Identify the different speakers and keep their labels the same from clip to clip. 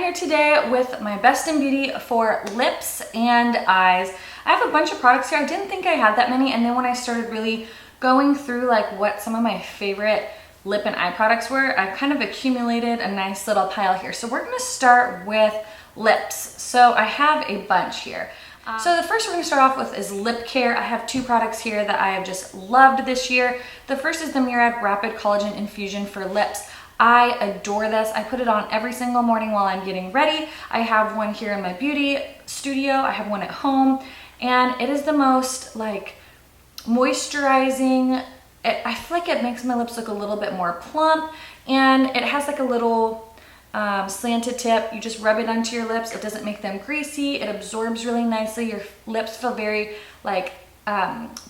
Speaker 1: here today with my Best in Beauty for lips and eyes. I have a bunch of products here. I didn't think I had that many, and then when I started really going through like what some of my favorite lip and eye products were, I kind of accumulated a nice little pile here. So we're gonna start with lips. So I have a bunch here. So the first we're going to start off with is lip care. I have two products here that I have just loved this year. The first is the Murad Rapid Collagen Infusion for lips. I adore this. I put it on every single morning while I'm getting ready. I have one here in my beauty studio. I have one at home, and it is the most like moisturizing. I feel like it makes my lips look a little bit more plump, and it has like a little slanted tip. You just rub it onto your lips. It doesn't make them greasy. It absorbs really nicely. Your lips feel very like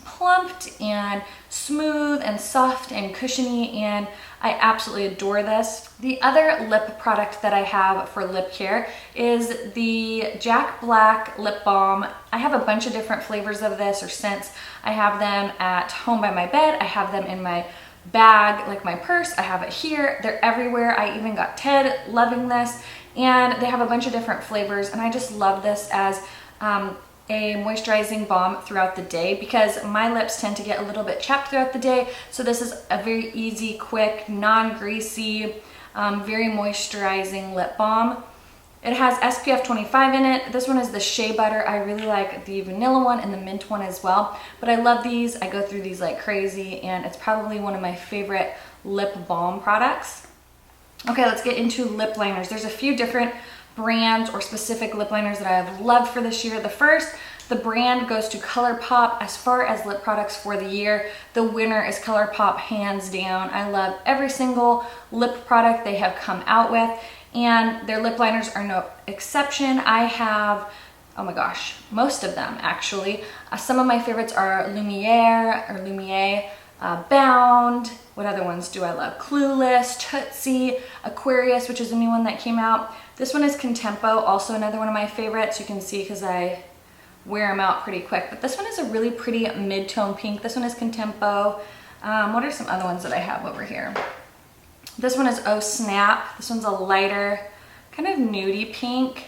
Speaker 1: plumped and smooth and soft and cushiony, and I absolutely adore this. The other lip product that I have for lip care is the Jack Black Lip Balm. I have a bunch of different flavors of this or scents. I have them at home by my bed. I have them in my bag, like my purse. I have it here. They're everywhere. I even got Ted loving this, and they have a bunch of different flavors, and I just love this as a moisturizing balm throughout the day because my lips tend to get a little bit chapped throughout the day. So this is a very easy, quick, non-greasy, very moisturizing lip balm. It has SPF 25 in it. This one is the Shea Butter. I really like the vanilla one and the mint one as well, but I love these. I go through these like crazy, and it's probably one of my favorite lip balm products. Okay, let's get into lip liners. There's a few different brands or specific lip liners that I have loved for this year. The brand goes to ColourPop. As far as lip products for the year, the winner is ColourPop, hands down. I love every single lip product they have come out with, and their lip liners are no exception. I have, oh my gosh, most of them actually. Some of my favorites are Lumiere, Bound. What other ones do I love? Clueless, Tootsie, Aquarius, which is a new one that came out. This one is Contempo, also another one of my favorites. You can see because I wear them out pretty quick, but this one is a really pretty mid-tone pink. This one is Contempo. What are some other ones that I have over here? This one is Oh Snap. This one's a lighter, kind of nudie pink.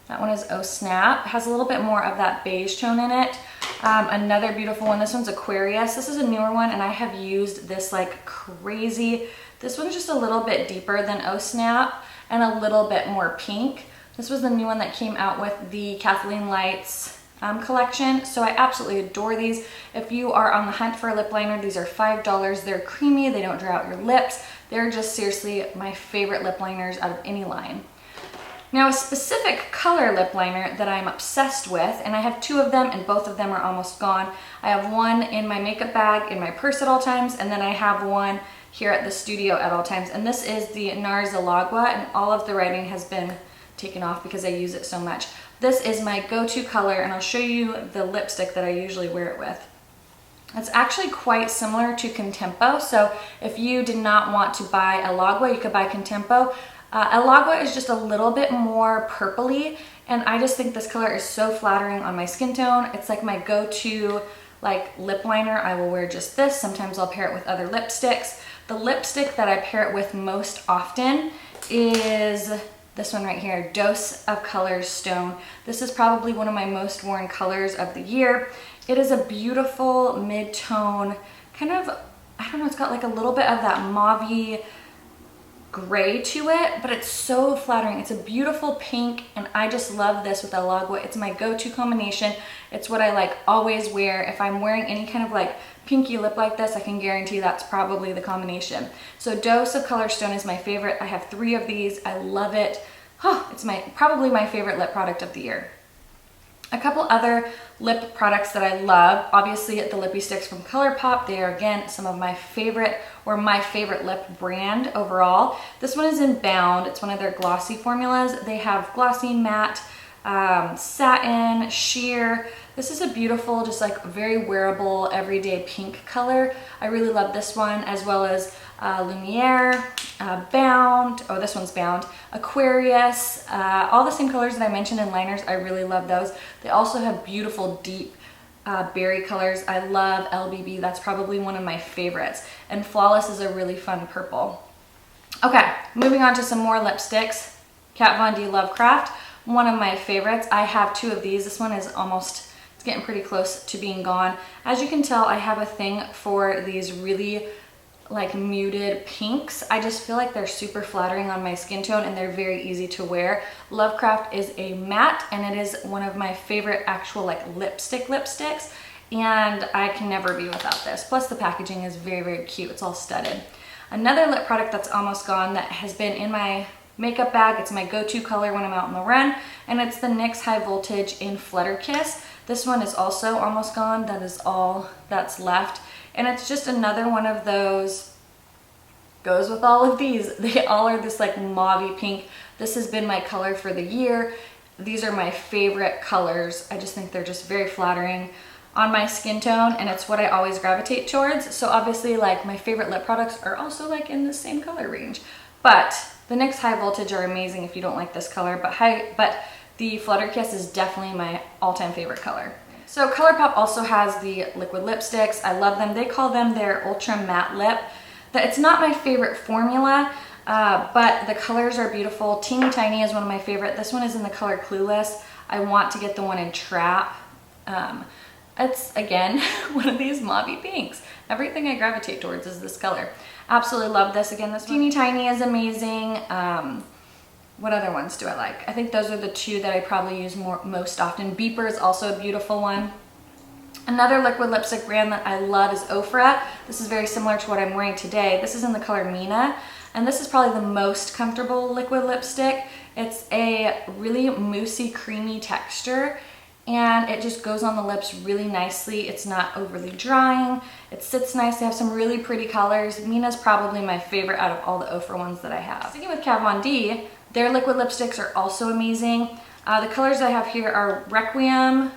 Speaker 1: That one is Oh Snap. It has a little bit more of that beige tone in it. Another beautiful one, this one's Aquarius. This is a newer one, and I have used this like crazy. This one's just a little bit deeper than Oh Snap and a little bit more pink. This was the new one that came out with the Kathleen Lights collection, so I absolutely adore these. If you are on the hunt for a lip liner, these are $5. They're creamy, they don't dry out your lips. They're just seriously my favorite lip liners out of any line. Now, a specific color lip liner that I'm obsessed with, and I have two of them, and both of them are almost gone. I have one in my makeup bag in my purse at all times, and then I have one here at the studio at all times, and this is the NARS Alagua, and all of the writing has been taken off because I use it so much. This is my go-to color, and I'll show you the lipstick that I usually wear it with. It's actually quite similar to Contempo, so if you did not want to buy Alagua, you could buy Contempo. Alagua is just a little bit more purpley, and I just think this color is so flattering on my skin tone. It's like my go-to like lip liner. I will wear just this. Sometimes I'll pair it with other lipsticks. The lipstick that I pair it with most often is this one right here, Dose of Colors Stone. This is probably one of my most worn colors of the year. It is a beautiful mid-tone, kind of, I don't know, it's got like a little bit of that mauve-y gray to it, but it's so flattering. It's a beautiful pink, and I just love this with Alagua. It's my go-to combination. It's what I like always wear. If I'm wearing any kind of like pinky lip like this, I can guarantee that's probably the combination. So Dose of Color Stone is my favorite. I have 3 of these. I love it. Oh, it's probably my favorite lip product of the year. A couple other lip products that I love, obviously the lippy sticks from ColourPop. They are, again, some of my favorite, or my favorite lip brand overall. This one is in Bound. It's one of their glossy formulas. They have glossy, matte, satin, sheer. This is a beautiful, just like very wearable, everyday pink color. I really love this one, as well as Lumiere, Bound, oh this one's Bound, Aquarius, all the same colors that I mentioned in liners. I really love those. They also have beautiful deep berry colors. I love LBB, that's probably one of my favorites. And Flawless is a really fun purple. Okay, moving on to some more lipsticks. Kat Von D Lovecraft, one of my favorites. I have 2 of these. This one is almost, it's getting pretty close to being gone. As you can tell, I have a thing for these really like muted pinks. I just feel like they're super flattering on my skin tone and they're very easy to wear. Lovecraft is a matte and it is one of my favorite actual like lipsticks, and I can never be without this. Plus the packaging is very, very cute. It's all studded. Another lip product that's almost gone that has been in my makeup bag, it's my go-to color when I'm out on the run, and it's the NYX High Voltage in Flutter Kiss. This one is also almost gone. That is all that's left. And it's just another one of those, goes with all of these. They all are this like mauvey pink. This has been my color for the year. These are my favorite colors. I just think they're just very flattering on my skin tone, and it's what I always gravitate towards. So obviously like my favorite lip products are also like in the same color range. But the NYX High Voltage are amazing if you don't like this color, but the Flutter Kiss is definitely my all-time favorite color. So ColourPop also has the liquid lipsticks. I love them. They call them their Ultra Matte Lip. It's not my favorite formula, but the colors are beautiful. Teeny Tiny is one of my favorite. This one is in the color Clueless. I want to get the one in Trap. It's, again, one of these mauvey pinks. Everything I gravitate towards is this color. Absolutely love this. Again, this Teeny Tiny is amazing. What other ones do I like? I think those are the 2 that I probably use most often. Beeper is also a beautiful one. Another liquid lipstick brand that I love is Ofra. This is very similar to what I'm wearing today. This is in the color Mina, and this is probably the most comfortable liquid lipstick. It's a really moussey, creamy texture, and it just goes on the lips really nicely. It's not overly drying. It sits nice. They have some really pretty colors. Mina's probably my favorite out of all the Ofra ones that I have. Sticking with Kat Von D, their liquid lipsticks are also amazing. The colors I have here are Requiem,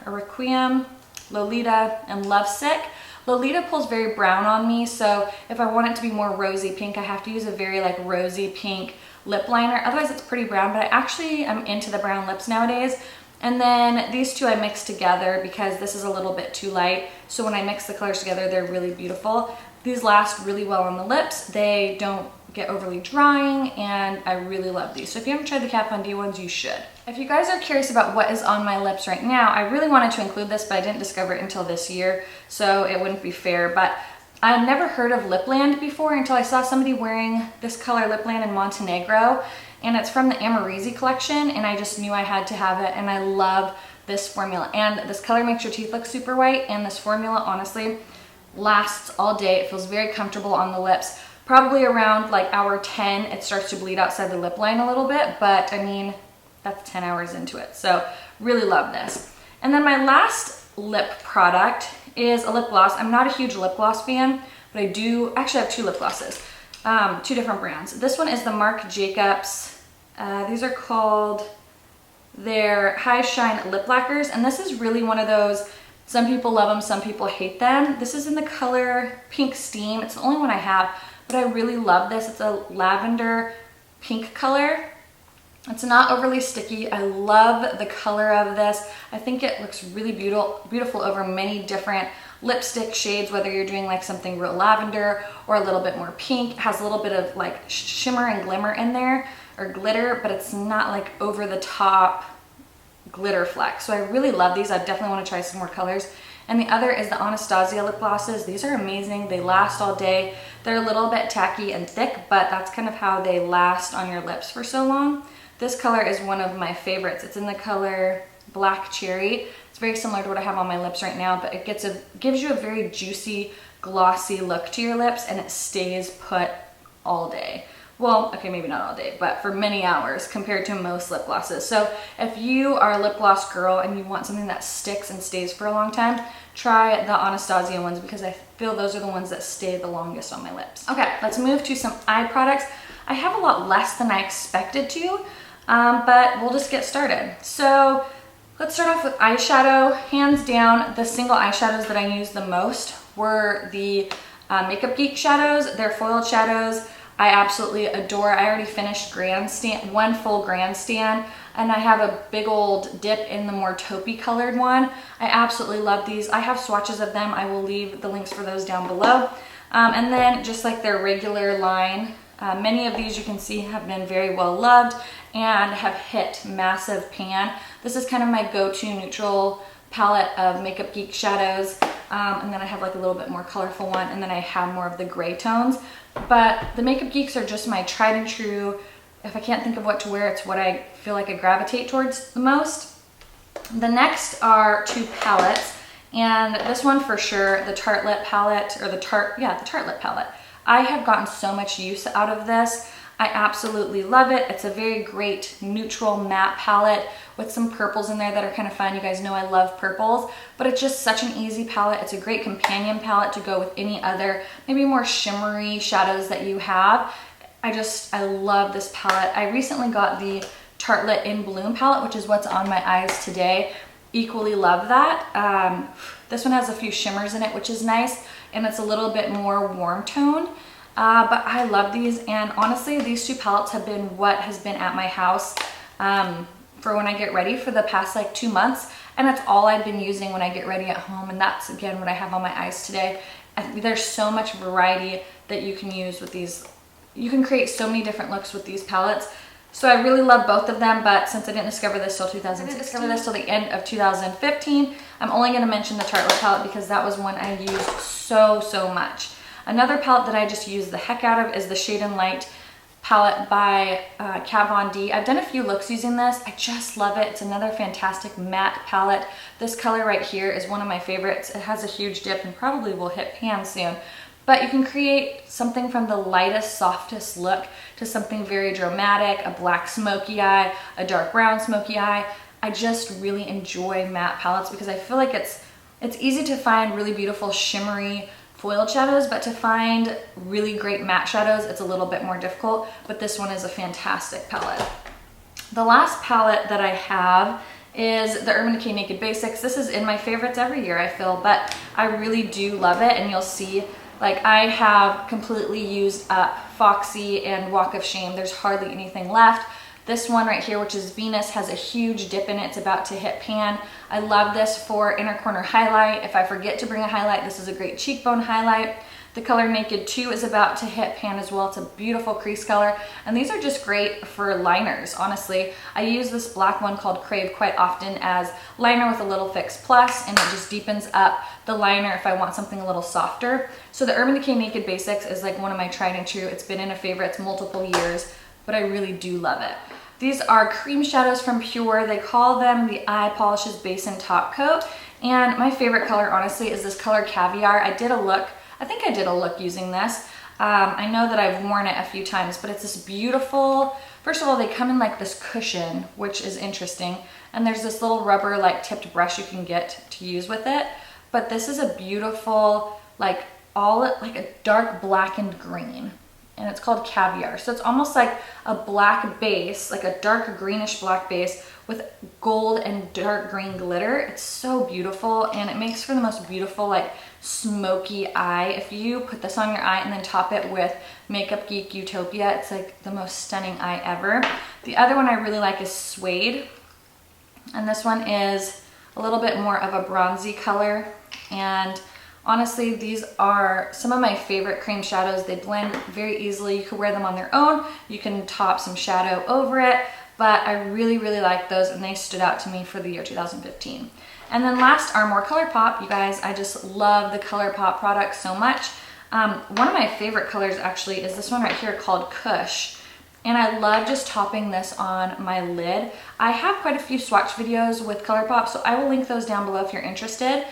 Speaker 1: Lolita, and Lovesick. Lolita pulls very brown on me, so if I want it to be more rosy pink, I have to use a very like rosy pink lip liner. Otherwise it's pretty brown, but I actually am into the brown lips nowadays. And then these 2 I mix together because this is a little bit too light. So when I mix the colors together, they're really beautiful. These last really well on the lips. They don't get overly drying, and I really love these. So if you haven't tried the Kat Von D ones, you should. If you guys are curious about what is on my lips right now, I really wanted to include this, but I didn't discover it until this year, so it wouldn't be fair. But I've never heard of Lipland before until I saw somebody wearing this color Lipland in Montenegro, and it's from the Amorisi collection, and I just knew I had to have it, and I love this formula. And this color makes your teeth look super white, and this formula honestly lasts all day. It feels very comfortable on the lips. Probably around like hour 10, it starts to bleed outside the lip line a little bit, but I mean, that's 10 hours into it. So really love this. And then my last lip product is a lip gloss. I'm not a huge lip gloss fan, but I do actually have 2 lip glosses, 2 different brands. This one is the Marc Jacobs. These are called their High Shine Lip Lacquers, and this is really one of those, some people love them, some people hate them. This is in the color Pink Steam. It's the only one I have, but I really love this. It's a lavender pink color. It's not overly sticky. I love the color of this. I think it looks really beautiful over many different lipstick shades, whether you're doing like something real lavender or a little bit more pink. It has a little bit of like shimmer and glimmer in there, or glitter, but it's not like over the top glitter fleck. So I really love these. I definitely want to try some more colors. And the other is the Anastasia lip glosses. These are amazing. They last all day. They're a little bit tacky and thick, but that's kind of how they last on your lips for so long. This color is one of my favorites. It's in the color Black Cherry. It's very similar to what I have on my lips right now, but it gives you a very juicy, glossy look to your lips, and it stays put all day. Well, okay, maybe not all day, but for many hours compared to most lip glosses. So if you are a lip gloss girl and you want something that sticks and stays for a long time, try the Anastasia ones, because I feel those are the ones that stay the longest on my lips. Okay, let's move to some eye products. I have a lot less than I expected to, but we'll just get started. So let's start off with eyeshadow. Hands down, the single eyeshadows that I use the most were the Makeup Geek shadows. They're foiled shadows. I absolutely adore. I already finished one full grandstand, and I have a big old dip in the more taupey colored one. I absolutely love these. I have swatches of them. I will leave the links for those down below. And then just like their regular line, many of these you can see have been very well loved, and have hit massive pan. This is kind of my go-to neutral palette of Makeup Geek shadows. And then I have like a little bit more colorful one, and then I have more of the gray tones. But the Makeup Geeks are just my tried and true. If I can't think of what to wear, it's what I feel like I gravitate towards the most. The next are two palettes, and this one for sure, the Tartelette palette, or the Tartelette palette. I have gotten so much use out of this. I absolutely love it. It's a very great neutral matte palette with some purples in there that are kind of fun. You guys know I love purples, but it's just such an easy palette. It's a great companion palette to go with any other, maybe more shimmery shadows that you have. I love this palette. I recently got the Tartelette In Bloom palette, which is what's on my eyes today. Equally love that. This one has a few shimmers in it, which is nice, and it's a little bit more warm toned. But I love these, and honestly, these two palettes have been what has been at my house for when I get ready for the past like 2 months, and that's all I've been using when I get ready at home, and that's again what I have on my eyes today. There's so much variety that you can use with these. You can create so many different looks with these palettes. So I really love both of them, but since I didn't discover this till 2016, the end of 2015, I'm only going to mention the Tartelette palette because that was one I used so much. Another palette that I just use the heck out of is the Shade and Light palette by Kat Von D. I've done a few looks using this. I just love it. It's another fantastic matte palette. This color right here is one of my favorites. It has a huge dip and probably will hit pan soon. But you can create something from the lightest, softest look to something very dramatic, a black smoky eye, a dark brown smoky eye. I just really enjoy matte palettes because I feel like it's easy to find really beautiful shimmery foiled shadows, but to find really great matte shadows, it's a little bit more difficult, but this one is a fantastic palette. The last palette that I have is the Urban Decay Naked Basics. This is in my favorites every year, I feel, but I really do love it, and you'll see, like, I have completely used up Foxy and Walk of Shame. There's hardly anything left. This one right here, which is Venus, has a huge dip in it. It's about to hit pan. I love this for inner corner highlight. If I forget to bring a highlight, this is a great cheekbone highlight. The color Naked 2 is about to hit pan as well. It's a beautiful crease color. And these are just great for liners, honestly. I use this black one called Crave quite often as liner with a little fix plus, and it just deepens up the liner if I want something a little softer. So the Urban Decay Naked Basics is like one of my tried and true. It's been in a favorites multiple years, but I really do love it. These are cream shadows from Pure. They call them the Eye Polishes Base and Top Coat. And my favorite color, honestly, is this color Caviar. I think I did a look using this. I know that I've worn it a few times, but it's this beautiful, first of all, they come in like this cushion, which is interesting. And there's this little rubber like tipped brush you can get to use with it. But this is a beautiful, like a dark blackened green. And it's called Caviar. So it's almost like a black base, like a dark greenish black base with gold and dark green glitter. It's so beautiful, and it makes for the most beautiful like smoky eye. If you put this on your eye and then top it with Makeup Geek Utopia, it's like the most stunning eye ever. The other one I really like is Suede, and this one is a little bit more of a bronzy color, and honestly, these are some of my favorite cream shadows. They blend very easily. You can wear them on their own. You can top some shadow over it, but I really like those, and they stood out to me for the year 2015. And then last are more ColourPop. You guys, I just love the ColourPop products so much. One of my favorite colors actually is this one right here called Kush. And I love just topping this on my lid. I have quite a few swatch videos with ColourPop, so I will link those down below if you're interested.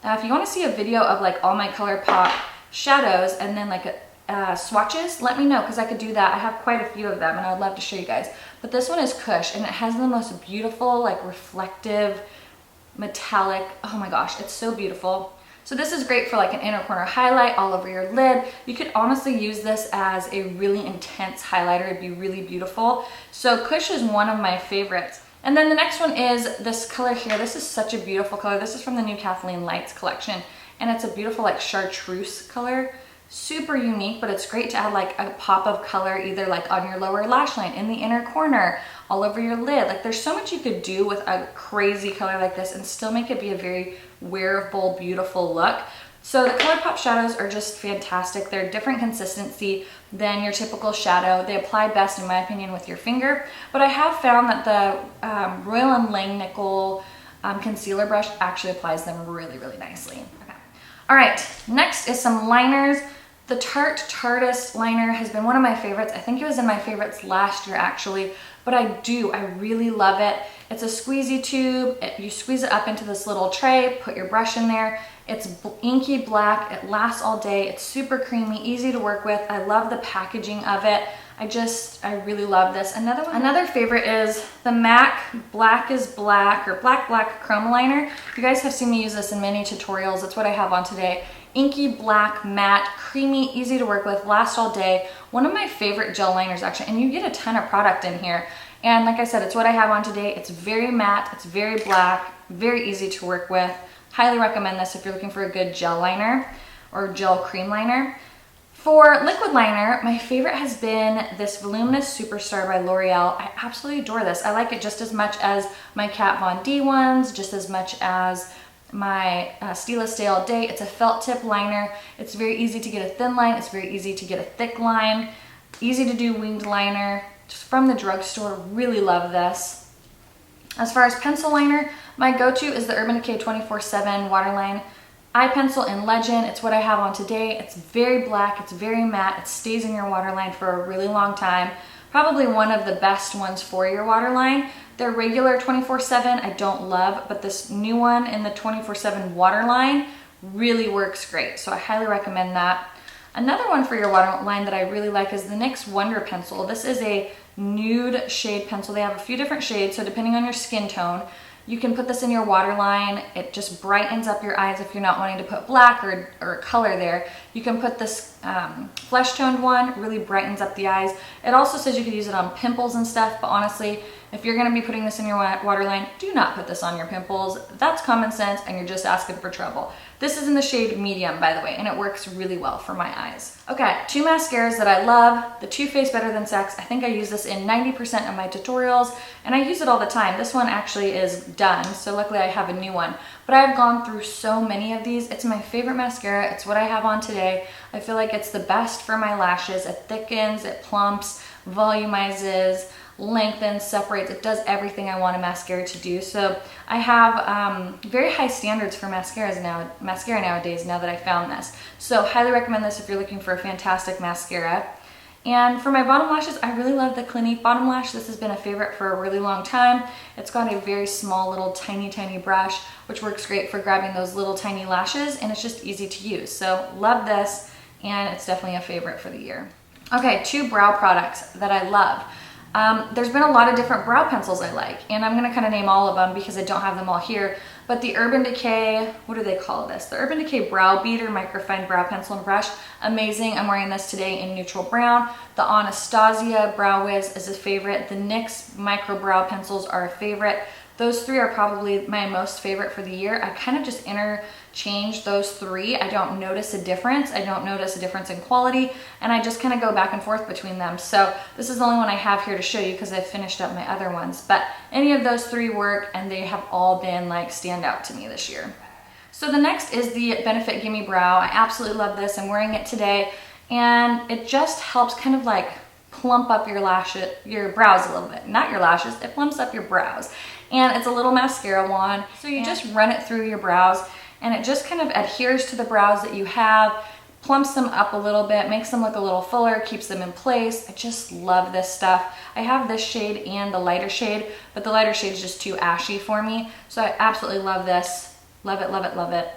Speaker 1: If you want to see a video of like all my ColourPop shadows and then like swatches, let me know, because I could do that. I have quite a few of them and I'd love to show you guys. But this one is Kush, and it has the most beautiful like reflective metallic, oh my gosh, it's so beautiful. So this is great for like an inner corner highlight all over your lid. You could honestly use this as a really intense highlighter. It'd be really beautiful. So Kush is one of my favorites. And then the next one is this color here. This is such a beautiful color. This is from the new Kathleen Lights collection, and it's a beautiful like chartreuse color. Super unique, but it's great to add like a pop of color either like on your lower lash line, in the inner corner, all over your lid. Like there's so much you could do with a crazy color like this and still make it be a very wearable, beautiful look. So the ColourPop shadows are just fantastic. They're different consistency than your typical shadow. They apply best, in my opinion, with your finger. But I have found that the Royal & Langnickel concealer brush actually applies them really, really nicely. Okay. All right, next is some liners. The Tarteist liner has been one of my favorites. I think it was in my favorites last year actually, but I really love it. It's a squeezy tube. You squeeze it up into this little tray, put your brush in there. It's inky black, it lasts all day. It's super creamy, easy to work with. I love the packaging of it. I really love this. Another favorite is the MAC Black is Black or Black Chroma Liner. You guys have seen me use this in many tutorials. That's what I have on today. Inky black, matte, creamy, easy to work with, lasts all day. One of my favorite gel liners actually, and you get a ton of product in here. And like I said, it's what I have on today. It's very matte, it's very black, very easy to work with. Highly recommend this if you're looking for a good gel liner or gel cream liner. For liquid liner, my favorite has been this Voluminous Superstar by L'Oreal. I absolutely adore this. I like it just as much as my Kat Von D ones, just as much as my Stila Stay All Day. It's a felt tip liner. It's very easy to get a thin line. It's very easy to get a thick line. Easy to do winged liner. Just from the drugstore, really love this. As far as pencil liner, my go-to is the Urban Decay 24/7 Waterline Eye Pencil in Legend. It's what I have on today. It's very black, it's very matte, it stays in your waterline for a really long time. Probably one of the best ones for your waterline. Their regular 24/7 I don't love, but this new one in the 24/7 waterline really works great. So I highly recommend that. Another one for your waterline that I really like is the NYX Wonder Pencil. This is a nude shade pencil. They have a few different shades, so depending on your skin tone, you can put this in your waterline. It just brightens up your eyes if you're not wanting to put black or color there. You can put this flesh toned one, really brightens up the eyes. It also says you could use it on pimples and stuff, but honestly, if you're gonna be putting this in your waterline, do not put this on your pimples. That's common sense and you're just asking for trouble. This is in the shade medium, by the way, and it works really well for my eyes. Okay, two mascaras that I love. The Too Faced Better Than Sex. I think I use this in 90% of my tutorials, and I use it all the time. This one actually is done, so luckily I have a new one. But I've gone through so many of these. It's my favorite mascara. It's what I have on today. I feel like it's the best for my lashes. It thickens, it plumps, volumizes, lengthens, separates. It does everything I want a mascara to do. So I have very high standards for mascara nowadays now that I found this. So highly recommend this if you're looking for a fantastic mascara. And for my bottom lashes, I really love the Clinique bottom lash. This has been a favorite for a really long time. It's got a very small little tiny brush, which works great for grabbing those little tiny lashes, and it's just easy to use. So love this, and it's definitely a favorite for the year. Okay, two brow products that I love. There's been a lot of different brow pencils I like, and I'm gonna kind of name all of them because I don't have them all here, but the Urban Decay, what do they call this? The Urban Decay Brow Beater Microfine Brow Pencil and Brush, amazing. I'm wearing this today in neutral brown. The Anastasia Brow Wiz is a favorite. The NYX Micro Brow Pencils are a favorite. Those three are probably my most favorite for the year. I kind of just interchange those three. I don't notice a difference. I don't notice a difference in quality, and I just kind of go back and forth between them. So this is the only one I have here to show you because I've finished up my other ones. But any of those three work, and they have all been like stand out to me this year. So the next is the Benefit Gimme Brow. I absolutely love this. I'm wearing it today, and it just helps kind of like plump up your brows a little bit. Not your lashes, it plumps up your brows. And it's a little mascara wand. So you just run it through your brows, and it just kind of adheres to the brows that you have, plumps them up a little bit, makes them look a little fuller, keeps them in place. I just love this stuff. I have this shade and the lighter shade, but the lighter shade is just too ashy for me. So I absolutely love this. Love it, love it, love it.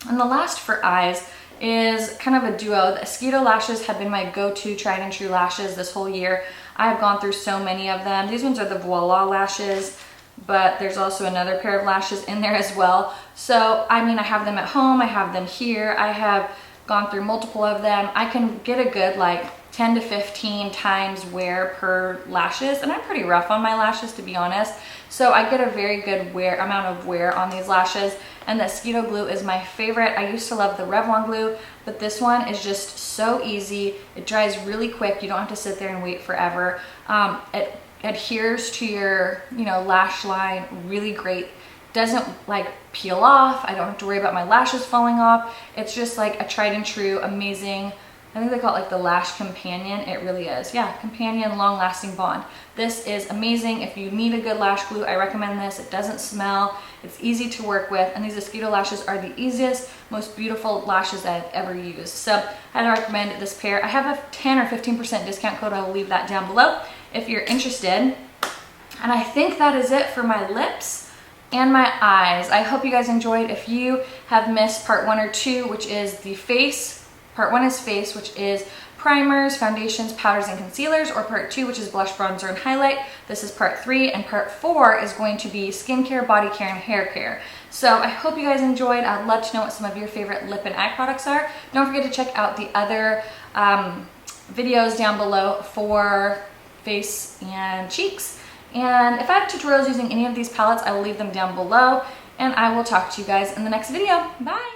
Speaker 1: And the last for eyes is kind of a duo. The Esquito lashes have been my go-to tried and true lashes this whole year. I have gone through so many of them. These ones are the Voila lashes, but there's also another pair of lashes in there as well. So, I mean, I have them at home, I have them here, I have gone through multiple of them. I can get a good like 10 to 15 times wear per lashes, and I'm pretty rough on my lashes, to be honest. So I get a very good amount of wear on these lashes, and the Esquito glue is my favorite. I used to love the Revlon glue, but this one is just so easy. It dries really quick. You don't have to sit there and wait forever. It adheres to your lash line really great, doesn't like peel off. I don't have to worry about my lashes falling off. It's just like a tried and true, amazing, I think they call it like the lash companion. It really is. Yeah, companion, long lasting bond. This is amazing. If you need a good lash glue, I recommend this. It doesn't smell. It's easy to work with. And these mosquito lashes are the easiest, most beautiful lashes I've ever used. So I highly recommend this pair. I have a 10 or 15% discount code. I will leave that down below if you're interested. And I think that is it for my lips and my eyes. I hope you guys enjoyed. If you have missed part 1 or 2, which is the face, part 1 is face, which is primers, foundations, powders, and concealers, or part 2, which is blush, bronzer, and highlight. This is part 3, and part 4 is going to be skincare, body care, and hair care. So I hope you guys enjoyed. I'd love to know what some of your favorite lip and eye products are. Don't forget to check out the other videos down below for face and cheeks. And if I have tutorials using any of these palettes, I will leave them down below, and I will talk to you guys in the next video. Bye!